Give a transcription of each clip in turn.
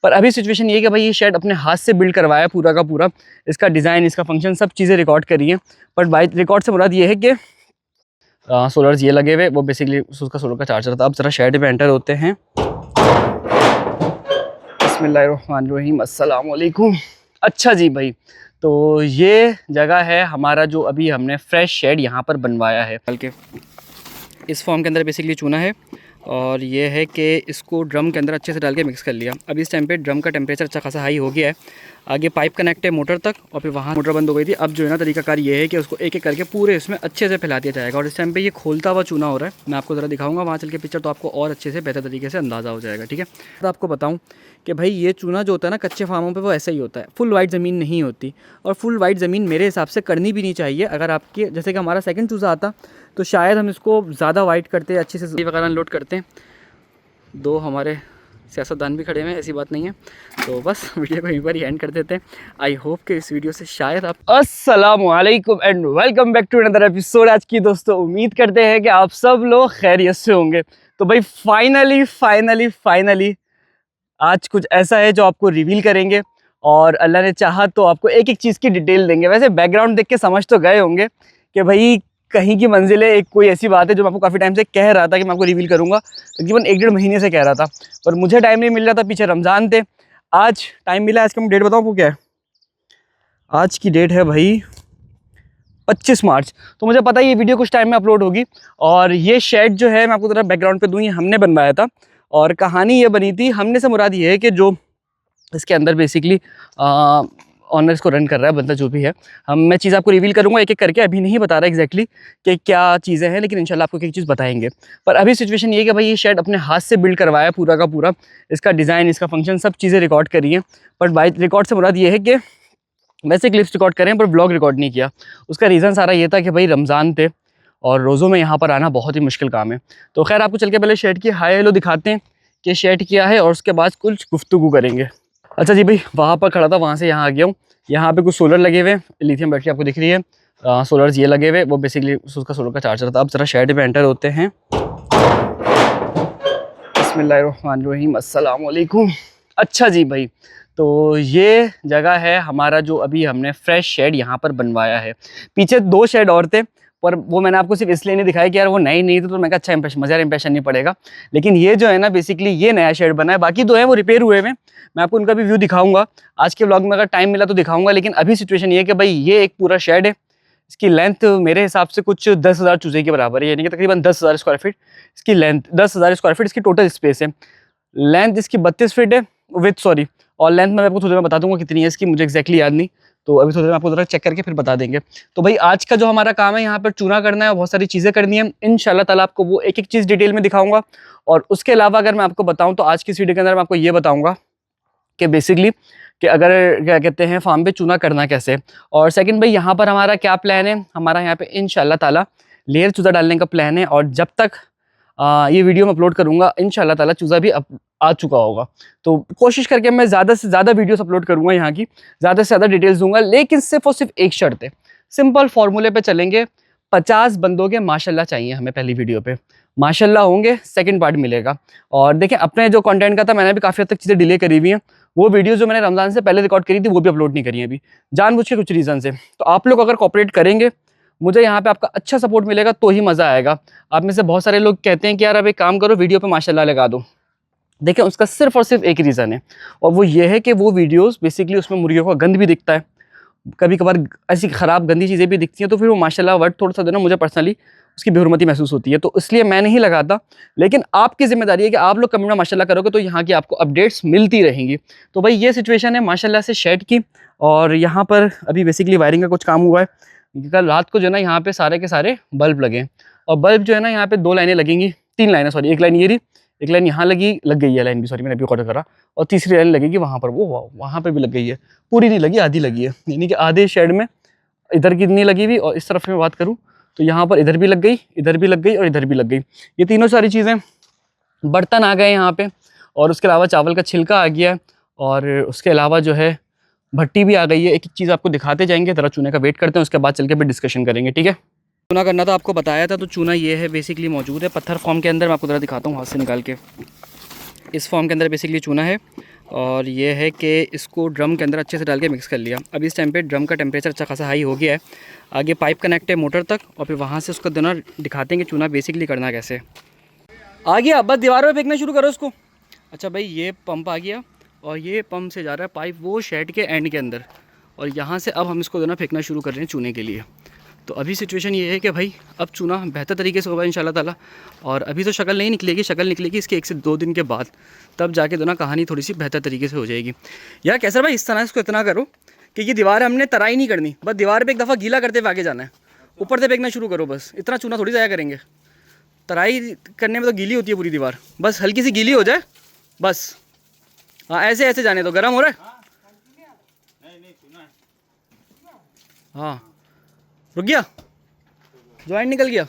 पर अभी सिचुएशन ये है कि भाई ये शेड अपने हाथ से बिल्ड करवाया पूरा का पूरा, इसका डिज़ाइन, इसका फंक्शन, सब चीज़ें रिकॉर्ड करी हैं। बट बाई रिकॉर्ड से मुराद ये है कि सोलर्स ये लगे हुए, वो बेसिकली उसका सोलर का चार्जर था। अब ज़रा शेड पे एंटर होते हैं। बिस्मिल्लाहिर्रहमानिर्रहीम, अस्सलाम वालेकुम। अच्छा जी भाई, तो ये जगह है हमारा जो अभी हमने फ्रेश शेड यहाँ पर बनवाया है। बल्कि इस फॉर्म के अंदर बेसिकली चूना है और ये है कि इसको ड्रम के अंदर अच्छे से डाल के मिक्स कर लिया। अभी इस टाइम पे ड्रम का टेम्परेचर अच्छा खासा हाई हो गया है। आगे पाइप कनेक्ट है मोटर तक और फिर वहाँ मोटर बंद हो गई थी। अब जो है ना तरीकाकार ये है कि उसको एक एक करके पूरे इसमें अच्छे से फैला दिया जाएगा। और इस टाइम पे ये खोलता हुआ चूना हो रहा है। मैं आपको ज़रा दिखाऊंगा वहाँ चल के पिक्चर, तो आपको और अच्छे से बेहतर तरीके से अंदाज़ा हो जाएगा। ठीक है, तो आपको बताऊँ कि भाई ये चूना जो होता है ना कच्चे फार्मों पे, वो ऐसा ही होता है, फुल वाइट ज़मीन नहीं होती। और फुल वाइट ज़मीन मेरे हिसाब से करनी भी नहीं चाहिए। अगर आपके जैसे कि हमारा सेकंड चूज़ा आता तो शायद हम इसको ज़्यादा वाइट करते, अच्छे से वगैरह अनलोड करते हैं। दो हमारे सियासतदान भी खड़े हुए हैं, ऐसी बात नहीं है। तो बस वीडियो को यहीं पर ही एंड कर देते हैं। आई होप कि इस वीडियो से शायद आप अस्सलामु अलैकुम and welcome back to another episode. आज की दोस्तों उम्मीद करते हैं कि आप सब लोग खैरियत से होंगे। तो भाई फाइनली आज कुछ ऐसा है जो आपको रिवील करेंगे और अल्लाह ने चाहा तो आपको एक एक चीज़ की डिटेल देंगे। वैसे बैकग्राउंड देख के समझ तो गए होंगे कि भाई कहीं की मंजिल है, एक कोई ऐसी बात है जो मैं आपको काफ़ी टाइम से कह रहा था कि मैं आपको रिवील करूंगा। तकरीबन 1-1.5 महीने से कह रहा था, पर मुझे टाइम नहीं मिल रहा था। पीछे रमज़ान थे, आज टाइम मिला। आज का मैं डेट बताऊँ आपको क्या है। आज की डेट है भाई 25 मार्च। तो मुझे पता है ये वीडियो कुछ टाइम में अपलोड होगी। और ये शेड जो है मैं आपको ज़रा बैकग्राउंड पे दूँ, ये हमने बनवाया था। और कहानी ये बनी थी, हमने से मुराद ये है कि जो इसके अंदर बेसिकली ऑनर इसको रन कर रहा है, बंदा जो भी है। मैं चीज़ आपको रिवील करूंगा एक एक करके, अभी नहीं बता रहा एग्जैक्टली कि क्या चीज़ें हैं, लेकिन इंशाल्लाह आपको एक चीज़ बताएंगे। पर अभी सिचुएशन ये है कि भाई ये शेड अपने हाथ से बिल्ड करवाया पूरा का पूरा, इसका डिज़ाइन, इसका फंक्शन, सब चीज़ें रिकॉर्ड करी हैं। बट बाई रिकॉर्ड से मुराद ये है कि वैसे क्लिप्स रिकॉर्ड करें पर ब्लॉग रिकॉर्ड नहीं किया। उसका रीज़न सारा ये था कि भाई रमज़ान थे और रोज़ों में यहाँ पर आना बहुत ही मुश्किल काम है। तो खैर आपको चल के पहले शेड की हाई हेलो दिखाते हैं कि शेड क्या है और उसके बाद कुछ गुफ्तगू करेंगे। अच्छा जी भाई, वहाँ पर खड़ा था, वहाँ से यहाँ आ गया हूँ। यहाँ पे कुछ सोलर लगे हुए हैं, लिथियम बैटरी आपको दिख रही है। सोलर्स ये लगे हुए, वो बेसिकली उसका सोलर का चार्जर था। अब ज़रा शेड पे एंटर होते हैं। बिस्मिल्लाहिर्रहमानिर्रहीम, अस्सलाम वालेकुम। अच्छा जी भाई, तो ये जगह है हमारा जो अभी हमने फ्रेश शेड यहाँ पर बनवाया है। पीछे 2 शेड और थे, पर वो मैंने आपको सिर्फ इसलिए नहीं दिखाया कि यार वो नई नहीं थी, तो मैं कहा अच्छा इंप्रेशन, मज़ेदार इंप्रेशन नहीं पड़ेगा। लेकिन ये जो है ना बेसिकली ये नया शेड बना है, बाकी 2 हैं वो रिपेयर हुए हैं। मैं आपको उनका भी व्यू दिखाऊंगा आज के व्लॉग में, अगर टाइम मिला तो दिखाऊंगा। लेकिन अभी सिचुएशन ये है कि भाई ये एक पूरा शेड है। इसकी लेंथ मेरे हिसाब से कुछ 10,000 चूजे के बराबर है, यानी कि तकरीबन 10,000 स्क्वायर फीट इसकी लेंथ, 10,000 स्क्वायर फीट इसकी टोटल स्पेस है। लेंथ इसकी 32 फीट है विथ, सॉरी, और लेंथ मैं आपको थोड़ी देर में बता दूंगा कितनी है इसकी, मुझे एक्जैक्टली याद नहीं। तो अभी थोड़ी देर में आपको जरा चेक करके फिर बता देंगे। तो भाई आज का जो हमारा काम है, यहाँ पर चूना करना है और बहुत सारी चीज़ें करनी है। इंशाल्लाह ताला आपको वो एक एक चीज़ डिटेल में दिखाऊंगा। और उसके अलावा अगर मैं आपको बताऊँ तो आज की इस वीडियो के अंदर मैं आपको ये बताऊँगा कि बेसिकली कि अगर क्या कहते हैं फार्म पे चूना करना कैसे। और सेकंड भाई यहाँ पर हमारा क्या प्लान है, हमारा यहाँ पे इंशाल्लाह ताला लेयर चूज़ा डालने का प्लान है। और जब तक ये वीडियो में अपलोड करूँगा इंशाल्लाह ताला चूज़ा भी आ चुका होगा। तो कोशिश करके मैं ज़्यादा से ज़्यादा वीडियोस अपलोड करूँगा, यहाँ की ज़्यादा से ज़्यादा डिटेल्स दूंगा। लेकिन सिर्फ और सिर्फ एक शर्त है, सिंपल फार्मूले पे चलेंगे। 50 बंदों के माशाल्लाह चाहिए हमें पहली वीडियो पे, माशाल्लाह होंगे, सेकंड पार्ट मिलेगा। और देखें अपने जो कंटेंट का था, मैंने भी काफ़ी हद तक चीज़ें डिले करी हुई हैं। वो वीडियो जो मैंने रमज़ान से पहले रिकॉर्ड करी थी वो भी अपलोड नहीं करी है अभी, जानबूझ के कुछ रीज़न से। तो आप लोग अगर कॉपरेट करेंगे, मुझे यहाँ पे आपका अच्छा सपोर्ट मिलेगा तो ही मज़ा आएगा। आप में से बहुत सारे लोग कहते हैं कि यार अब एक काम करो, वीडियो पे माशाल्लाह लगा दो। देखिए उसका सिर्फ और सिर्फ एक रीज़न है, और वो ये है कि वो वीडियोस बेसिकली उसमें मुर्गियों का गंद भी दिखता है, कभी कभार ऐसी ख़राब गंदी चीज़ें भी दिखती हैं। तो फिर वो माशाल्लाह वर्ड थोड़ा सा देना, मुझे पर्सनली उसकी बेहुरमती महसूस होती है, तो इसलिए मैं नहीं लगाता। लेकिन आपकी जिम्मेदारी है कि आप लोग कमेंट में माशाल्लाह करोगे तो यहाँ की आपको अपडेट्स मिलती रहेंगी। तो भाई ये सिचुएशन है माशाल्लाह से शेड की। और यहाँ पर अभी बेसिकली वायरिंग का कुछ काम हुआ है। कल रात को जो है ना यहाँ पे सारे के सारे बल्ब लगे हैं, और बल्ब जो है ना यहाँ पे 2 लाइनें लगेंगी, 3 लाइनें, सॉरी, एक लाइन ये रही, एक लाइन यहाँ लग गई है लाइन भी, सॉरी मैंने अभी रिकॉर्ड करा, और तीसरी लाइन लगेगी वहाँ पर, वो वहाँ पर भी लग गई है, पूरी नहीं लगी, आधी लगी है। यानी कि आधे शेड में इधर की नहीं लगी हुई, और इस तरफ में बात करूँ तो यहाँ पर इधर भी लग गई, इधर भी लग गई और इधर भी लग गई। ये तीनों सारी चीज़ें, बर्तन आ गए यहाँ पे, और उसके अलावा चावल का छिलका आ गया है, और उसके अलावा जो है भट्टी भी आ गई है। एक एक चीज़ आपको दिखाते जाएंगे, ज़रा चूने का वेट करते हैं, उसके बाद चल के फिर डिस्कशन करेंगे, ठीक है। चूना करना था आपको बताया था, तो चूना ये है बेसिकली मौजूद है पत्थर फॉर्म के अंदर। मैं आपको ज़रा दिखाता हूँ हाथ से निकाल के। इस फॉर्म के अंदर बेसिकली चूना है। और ये है कि इसको ड्रम के अंदर अच्छे से डाल के मिक्स कर लिया। अभी इस टाइम पे ड्रम का टेम्परेचर अच्छा खासा हाई हो गया है। आगे पाइप कनेक्ट है मोटर तक और फिर वहाँ से उसको देना दिखाते हैं कि चूना बेसिकली करना कैसे। आ गया, बस दीवारों पे फेंकना शुरू करो उसको। अच्छा भाई, ये पंप आ गया और ये पंप से जा रहा है पाइप वो शेड के एंड के अंदर, और यहाँ से अब हम इसको देना फेंकना शुरू कर रहे हैं चूने के लिए। तो अभी सिचुएशन ये है कि भाई अब चूना बेहतर तरीके से होगा इंशाल्लाह ताला। और अभी तो शक्ल नहीं निकलेगी, शक्ल निकलेगी इसके 1 से 2 दिन के बाद, तब जाके दोनों कहानी थोड़ी सी बेहतर तरीके से हो जाएगी। यार कैसर भाई, इस तरह इसको इतना करो कि ये दीवार हमने तराई नहीं करनी, बस दीवार पे एक दफ़ा गीला करते हुए आगे जाना है, ऊपर से फेंकना शुरू करो बस। इतना चूना थोड़ी ज़ाया करेंगे, तराई करने में तो गीली होती है पूरी दीवार, बस हल्की सी गीली हो जाए बस। हाँ ऐसे ऐसे जाने दो, गर्म हो रहा है। हाँ रुक गया, जॉइंट निकल गया,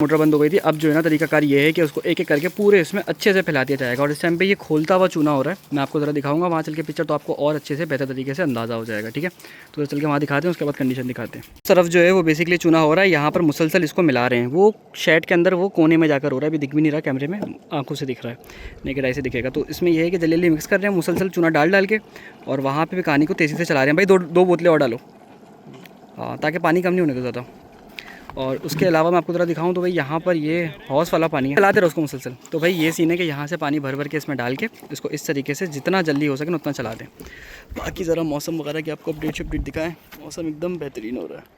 मोटर बंद हो गई थी। अब जो है ना तरीकाकार ये है कि उसको एक एक करके पूरे इसमें अच्छे से फैला दिया जाएगा। और इस टाइम पे ये खोलता हुआ चूना हो रहा है, मैं आपको ज़रा दिखाऊंगा वहाँ चल के पिक्चर, तो आपको और अच्छे से बेहतर तरीके से अंदाज़ा हो जाएगा। ठीक है, तो चल के वहाँ दिखाते हैं, उसके बाद कंडीशन दिखाते हैं। तरफ जो है वो बेसिकली चूना हो रहा है, यहाँ पर मुसलसल इसको मिला रहे हैं। वो शेड के अंदर वो कोने में जाकर हो रहा है, अभी दिख भी नहीं रहा कैमरे में, आँखों से दिख रहा है, नेकेड आई से दिखेगा। तो इसमें यह है कि जल्दी मिक्स कर रहे हैं मुसलसल चूना डाल के, और वहाँ पर भी कहानी को तेज़ी से चला रहे हैं। भाई दो बोतलें और डालो, हाँ, ताकि पानी कम नहीं होने को ज़्यादा। और उसके अलावा मैं आपको ज़रा दिखाऊं तो भाई यहाँ पर ये हौस वाला पानी है, चलाते रहो उसको मुसलसल। तो भाई ये सीन है कि यहाँ से पानी भर भर के इसमें डाल के इसको इस तरीके से जितना जल्दी हो सके उतना चला दें। बाकी ज़रा मौसम वगैरह की आपको अपडेट दिखाएं, मौसम एकदम बेहतरीन हो रहा है।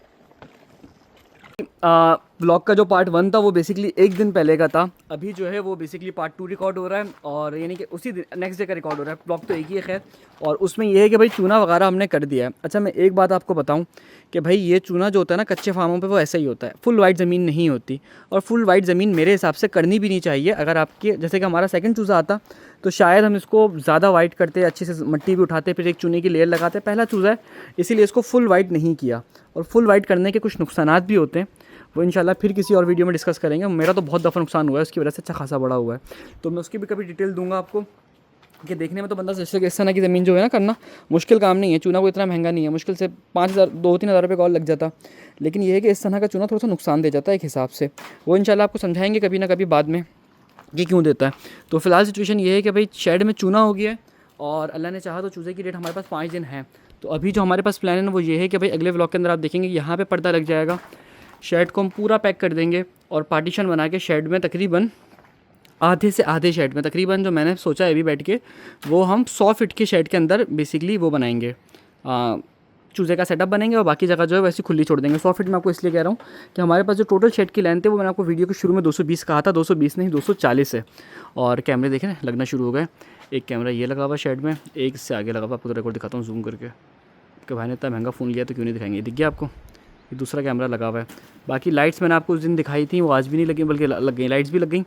ब्लॉग का जो पार्ट 1 था वो बेसिकली एक दिन पहले का था, अभी जो है वो बेसिकली पार्ट 2 रिकॉर्ड हो रहा है, और यानी कि उसी दिन नेक्स्ट डे का रिकॉर्ड हो रहा है। ब्लॉग तो एक ही है खैर, और उसमें ये है कि भाई चूना वगैरह हमने कर दिया है। अच्छा मैं एक बात आपको बताऊं कि भाई ये चूना जो होता है ना कच्चे फार्मों पे, वो ऐसा ही होता है, फुल वाइट ज़मीन नहीं होती। और फुल वाइट ज़मीन मेरे हिसाब से करनी भी नहीं चाहिए। अगर आपके जैसे कि हमारा सेकंड चूज़ा आता तो शायद हम इसको ज़्यादा वाइट करते, अच्छे से मिट्टी भी उठाते, फिर एक चूने की लेयर लगाते। पहला चूज़ा है इसीलिए इसको फुल वाइट नहीं किया, और फुल वाइट करने के कुछ नुकसानात भी होते हैं, वो इंशाल्लाह फिर किसी और वीडियो में डिस्कस करेंगे। मेरा तो बहुत दफ़ा नुकसान हुआ है उसकी वजह से, अच्छा खासा बड़ा हुआ है, तो मैं उसकी भी कभी डिटेल दूंगा आपको। कि देखने में तो बंदा जैसे कि इस तरह की ज़मीन जो है ना करना मुश्किल काम नहीं है, चूना को इतना महंगा नहीं है, मुश्किल से 5,000 2-3 हज़ार रुपये का और लग जाता। लेकिन ये है कि इस तरह का चूना थोड़ा सा नुकसान दे जाता है एक हिसाब से, वो इंशाल्लाह आपको समझाएंगे कभी ना कभी बाद में ये क्यों देता है। तो फिलहाल सिचुएशन ये है कि भाई शेड में चूना हो गया है, और अल्लाह ने चाहा तो चूज़े की डेट हमारे पास 5 दिन है। तो अभी जो हमारे पास प्लान है वो ये है कि भाई अगले व्लॉग के अंदर आप देखेंगे यहाँ पे पर्दा लग जाएगा, शेड को हम पूरा पैक कर देंगे और पार्टीशन बना के शेड में तकरीबन आधे से आधे शेड में, तकरीबन जो मैंने सोचा है अभी बैठ के, वो हम 100 फीट के शेड के अंदर बेसिकली वो बनाएंगे, चूज़े का सेटअप बनेंगे, और बाकी जगह जो है वैसे खुली छोड़ देंगे। 100 फीट मैं आपको इसलिए कह रहा हूँ कि हमारे पास जो टोटल शेड की लेंथ है वो मैंने आपको वीडियो के शुरू में 220 कहा था, 220 नहीं 240 है। और कैमरे देखें लगना शुरू हो गए, एक कैमरा ये लगा हुआ शेड में, एक इससे आगे लगा हुआ, आपको रिकॉर्ड दिखाता हूँ जूम करके, कि भाई ने इतना महंगा फ़ोन लिया तो क्यों नहीं दिखाएंगे, दिख गया आपको, ये दूसरा कैमरा लगा हुआ है। बाकी लाइट्स मैंने आपको उस दिन दिखाई थी, वो आज भी नहीं लगी, बल्कि लग गई, लाइट्स भी लग गई,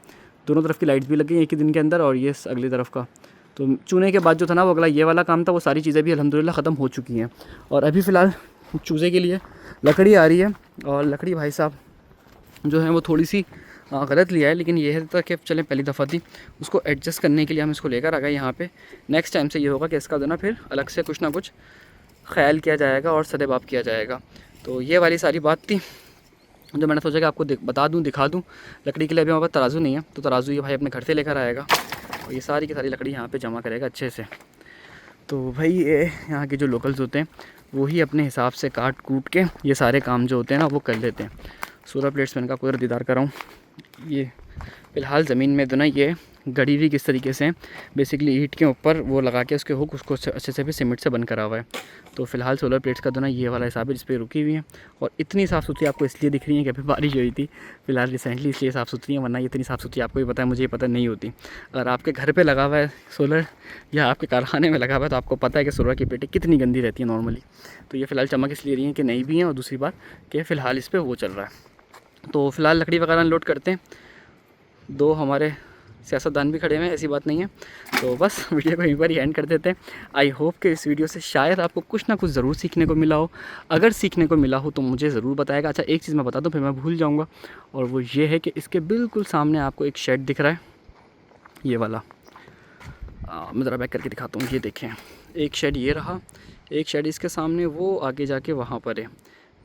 दोनों तरफ की लाइट्स भी लग गई एक ही दिन के अंदर, और ये अगली तरफ का। तो चूने के बाद जो था ना वो अगला ये वाला काम था, वो सारी चीज़ें भी अल्हम्दुलिल्लाह ख़त्म हो चुकी हैं। और अभी फ़िलहाल चूज़े के लिए लकड़ी आ रही है, और लकड़ी भाई साहब जो है वो थोड़ी सी गलत लिया है, लेकिन ये था कि चलें पहली दफ़ा थी, उसको एडजस्ट करने के लिए हम इसको लेकर आ गए यहाँ पे। नेक्स्ट टाइम से ये होगा कि इसका जो ना फिर अलग से कुछ ना कुछ ख्याल किया जाएगा और सदेबाप किया जाएगा। तो ये वाली सारी बात थी जो मैंने सोचा कि आपको बता दूं, दिखा दूं। लकड़ी के लिए अभी हमारे पास तराजू नहीं है, तो तराजू ये भाई अपने घर से लेकर आएगा, और ये सारी की सारी लकड़ी यहाँ पे जमा करेगा अच्छे से। तो भाई ये यहाँ के जो लोकल्स होते हैं वही अपने हिसाब से काट कूट के ये सारे काम जो होते हैं ना वो कर लेते हैं। सोलर प्लेट्स मैंने का पूरा दीदार कराऊँ, ये फ़िलहाल ज़मीन में तो ना ये गड़ी हुई किस तरीके से बेसिकली ईंट के ऊपर वो लगा के उसके हुक उसको अच्छे से भी सीमेंट से बंद करा हुआ है। तो फ़िलहाल सोलर प्लेट्स का तो ना ये वाला हिसाब है जिस पे रुकी हुई है, और इतनी साफ़ सुथरी आपको इसलिए दिख रही है कि अभी बारिश हुई थी फ़िलहाल रिसेंटली, इसलिए साफ़ सुथरी है, वरना ये इतनी साफ़ सुथरी आपको भी पता है, मुझे पता नहीं होती। अगर आपके घर पर लगा हुआ है सोलर या आपके कारखाने में लगा हुआ है तो आपको पता है कि सोलर की प्लेटें कितनी गंदी रहती है नॉर्मली। तो ये फ़िलहाल चमक इसलिए रही है कि नहीं भी हैं, और दूसरी बात कि फ़िलहाल इस पर वो चल रहा है। तो फ़िलहाल लकड़ी वगैरह अनलोड करते हैं, दो हमारे सियासतदान भी खड़े हुए हैं, ऐसी बात नहीं है। तो बस वीडियो को यहीं पर ही एंड कर देते हैं। आई होप कि इस वीडियो से शायद आपको कुछ ना कुछ ज़रूर सीखने को मिला हो। अगर सीखने को मिला हो तो मुझे ज़रूर बताएगा। अच्छा एक चीज़ मैं बता दूं फिर मैं भूल जाऊंगा, और वो ये है कि इसके बिल्कुल सामने आपको एक शेड दिख रहा है, ये वाला, मैं ज़रा बैक करके दिखाता हूँ। ये देखें, एक शेड ये रहा, एक शेड इसके सामने, वो आगे जाके वहाँ पर है।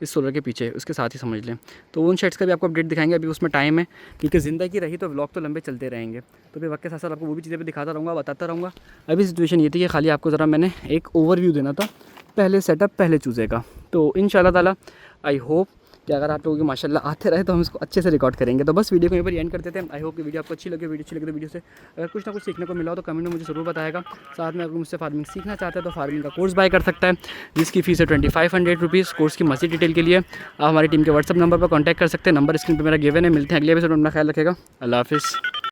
इस सोलर के पीछे, उसके साथ ही समझ लें। तो उन शेड्स का भी आपको अपडेट दिखाएंगे, अभी उसमें टाइम है क्योंकि ज़िंदगी रही तो व्लॉग तो लंबे चलते रहेंगे। तो फिर वक्त के साथ साथ आपको वो भी चीज़ें भी दिखाता रहूँगा, बताता रहूँगा। अभी सिचुएशन ये थी कि खाली आपको ज़रा मैंने एक ओवरव्यू देना था पहले सेटअप पहले चूज़े का। तो इंशाल्लाह ताला आई होप कि अगर आप लोगों के माशाल्लाह आते रहे तो हम इसको अच्छे से रिकॉर्ड करेंगे। तो बस वीडियो को यहीं पर एंड करते थे। आई होप कि वीडियो आपको अच्छी लगे। वीडियो अच्छी लगे तो वीडियो से अगर कुछ ना कुछ सीखने को मिला हो तो कमेंट में मुझे ज़रूर बताएगा। साथ में अगर मुझसे फार्मिंग सीखना चाहते हैं तो फार्मिंग का कोर्स बाय कर सकता है, जिसकी फ़ीस है 2500 रुपीज़। कोर्स की मज़ीद डिटेल के लिए आप हमारी टीम के व्हाट्सअप नंबर पर कॉन्टैक्ट कर सकते हैं। नंबर स्क्रीन पर मेरा गिवन है। मिलते हैं अगले एपिसोड में, अपना ख्याल रखेगा। अल्लाह हाफ़िज़।